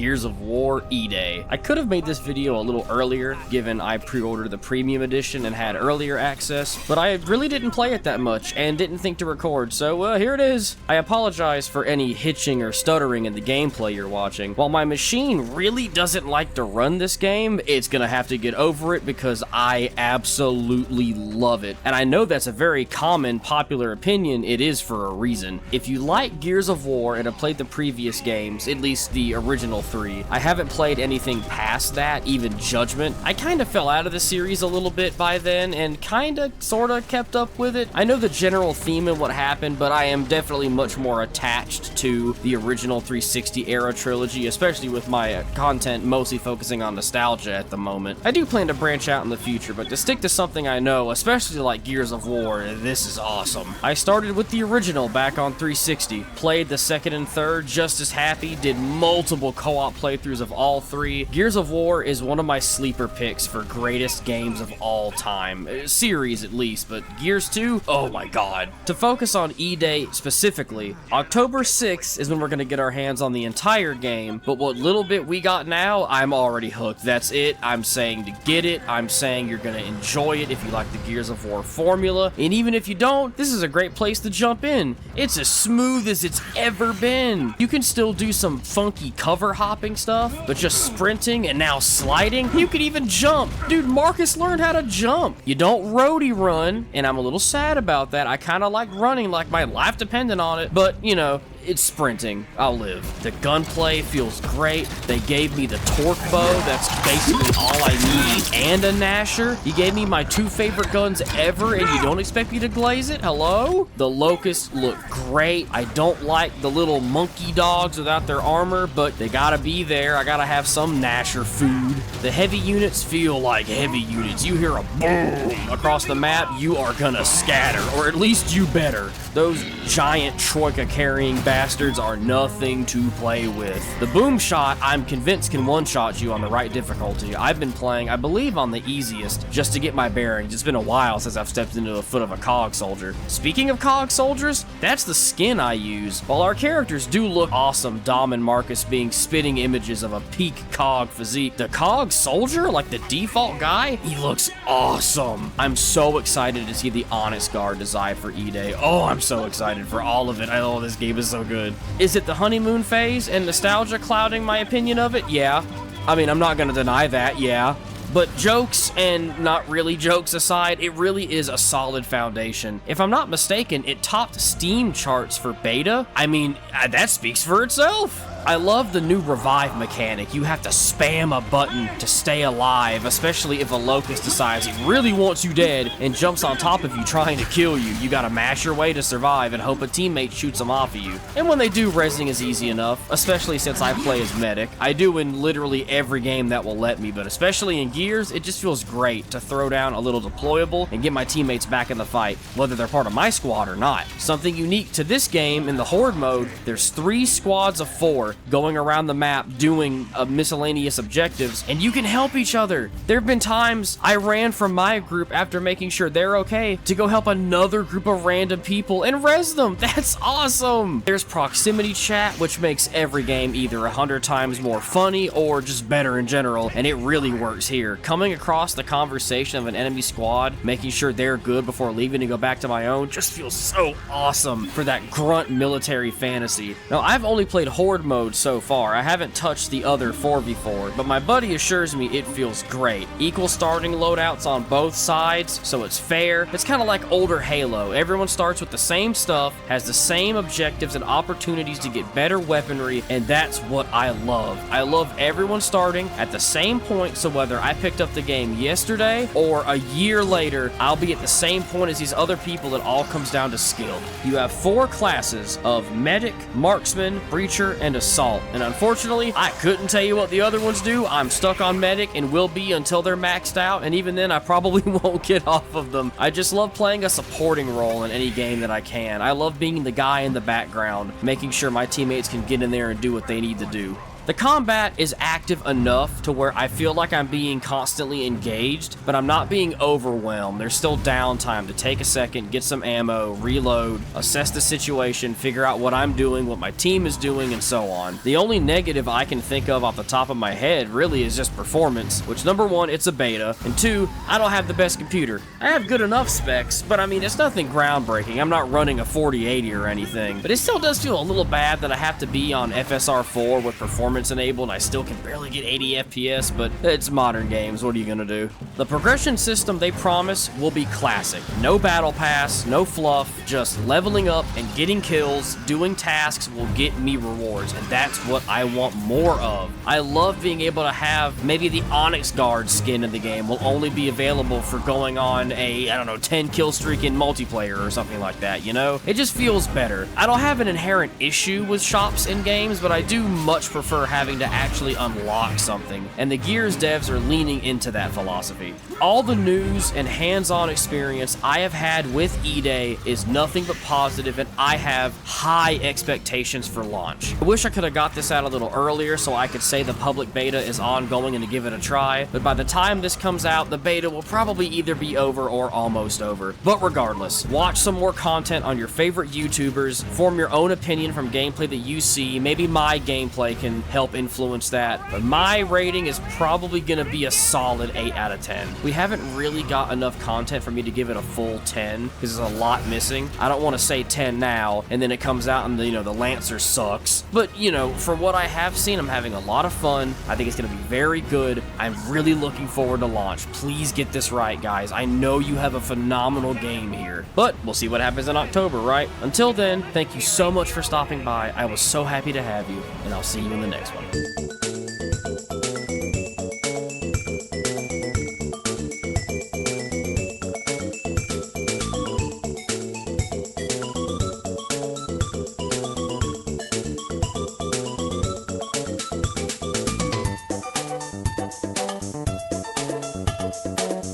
Gears of War E-Day. I could have made this video a little earlier, given I pre-ordered the premium edition and had earlier access, but I really didn't play it that much and didn't think to record, so here it is. I apologize for any hitching or stuttering in the gameplay you're watching. While my machine really doesn't like to run this game, it's gonna have to get over it because I absolutely love it. And I know that's a very common, popular opinion. It is for a reason. If you like Gears of War and have played the previous games, at least the original 3, I haven't played anything past that, even Judgment. I kind of fell out of the series a little bit by then and kind of, sort of kept up with it. I know the general theme and what happened, but I am definitely much more attached to the original 360 era trilogy, especially with my content mostly focusing on nostalgia at the moment. I do plan to branch out in the future, but to stick to something I know, especially like Gears of War, this is awesome. I started with the original back on 360, played the second and third just as happy, did multiple co-op playthroughs of all three. Gears of War is one of my sleeper picks for greatest games of all time, series at least, but Gears 2, oh my god. To focus on E-Day specifically, October 6th is when we're gonna get our hands on the entire game, but what little bit we got now, I'm already hooked. That's it. I'm saying to get it. I'm saying you're gonna enjoy it if you like the Gears of War formula, and even if you don't, this is a great place to jump in. It's as smooth as it's ever been. You can still do some funky cover hopping stuff, but just sprinting and now sliding, you can even jump. Dude, Marcus learned how to jump. You don't roadie run, and I'm a little sad about that. I kind of like running like my life depended on it, but you know, it's sprinting. I'll live. The gunplay feels great. They gave me the torque bow. That's basically all I need. And a Gnasher. You gave me my two favorite guns ever, and you don't expect me to glaze it? Hello? The Locusts look great. I don't like the little monkey dogs without their armor, but they gotta be there. I gotta have some Gnasher food. The heavy units feel like heavy units. You hear a boom across the map, you are gonna scatter, or at least you better. Those giant Troika carrying bastards are nothing to play with. The boom shot, I'm convinced can one-shot you on the right difficulty. I've been playing, I believe, on the easiest, just to get my bearings. It's been a while since I've stepped into the foot of a COG soldier. Speaking of COG soldiers, that's the skin I use. While our characters do look awesome, Dom and Marcus being spitting images of a peak COG physique, the COG soldier, like the default guy, he looks awesome. I'm so excited to see the Onyx Guard design for E-Day. Oh, I'm so excited for all of it. Oh, this game is so good. Is it the honeymoon phase and nostalgia clouding my opinion of it? Yeah. I mean, I'm not gonna deny that, yeah. But jokes and not really jokes aside, it really is a solid foundation. If I'm not mistaken, it topped Steam charts for beta. I mean, that speaks for itself. I love the new revive mechanic. You have to spam a button to stay alive, especially if a Locust decides he really wants you dead and jumps on top of you trying to kill you. You gotta mash your way to survive and hope a teammate shoots him off of you. And when they do, resing is easy enough, especially since I play as medic. I do in literally every game that will let me, but especially in Gears, it just feels great to throw down a little deployable and get my teammates back in the fight, whether they're part of my squad or not. Something unique to this game, in the Horde mode, there's 3 squads of 4 going around the map doing miscellaneous objectives, and you can help each other. There have been times I ran from my group after making sure they're okay to go help another group of random people and res them. That's awesome. There's proximity chat, which makes every game either 100 times more funny or just better in general, and it really works here. Coming across the conversation of an enemy squad, making sure they're good before leaving to go back to my own, just feels so awesome for that grunt military fantasy. Now, I've only played Horde mode so far. I haven't touched the other 4v4, but my buddy assures me it feels great. Equal starting loadouts on both sides, so it's fair. It's kind of like older Halo. Everyone starts with the same stuff, has the same objectives and opportunities to get better weaponry, and that's what I love. I love everyone starting at the same point, so whether I picked up the game yesterday or a year later, I'll be at the same point as these other people. It all comes down to skill. You have 4 classes of Medic, Marksman, Breacher, and Assault, and unfortunately, I couldn't tell you what the other ones do. I'm stuck on Medic and will be until they're maxed out, and even then, I probably won't get off of them. I just love playing a supporting role in any game that I can. I love being the guy in the background, making sure my teammates can get in there and do what they need to do. The combat is active enough to where I feel like I'm being constantly engaged, but I'm not being overwhelmed. There's still downtime to take a second, get some ammo, reload, assess the situation, figure out what I'm doing, what my team is doing, and so on. The only negative I can think of off the top of my head really is just performance, which number one, it's a beta, and two, I don't have the best computer. I have good enough specs, but I mean, it's nothing groundbreaking. I'm not running a 4080 or anything, but it still does feel a little bad that I have to be on FSR 4 with performance enabled, and I still can barely get 80 FPS, but it's modern games. What are you gonna do? The progression system they promise will be classic. No battle pass, no fluff, just leveling up and getting kills, doing tasks will get me rewards, and that's what I want more of. I love being able to have maybe the Onyx Guard skin in the game will only be available for going on a, I don't know, 10 kill streak in multiplayer or something like that, you know? It just feels better. I don't have an inherent issue with shops in games, but I do much prefer having to actually unlock something, and the Gears devs are leaning into that philosophy. All the news and hands-on experience I have had with E-Day is nothing but positive, and I have high expectations for launch. I wish I could have got this out a little earlier so I could say the public beta is ongoing and to give it a try, but by the time this comes out, the beta will probably either be over or almost over. But regardless, watch some more content on your favorite YouTubers, form your own opinion from gameplay that you see. Maybe my gameplay can help influence that, but my rating is probably gonna be a solid 8 out of 10. We haven't really got enough content for me to give it a full 10, because there's a lot missing. I don't want to say 10 now, and then it comes out and the Lancer sucks. But, from what I have seen, I'm having a lot of fun. I think it's gonna be very good. I'm really looking forward to launch. Please get this right, guys. I know you have a phenomenal game here, but we'll see what happens in October, right? Until then, thank you so much for stopping by. I was so happy to have you, and I'll see you in the next one.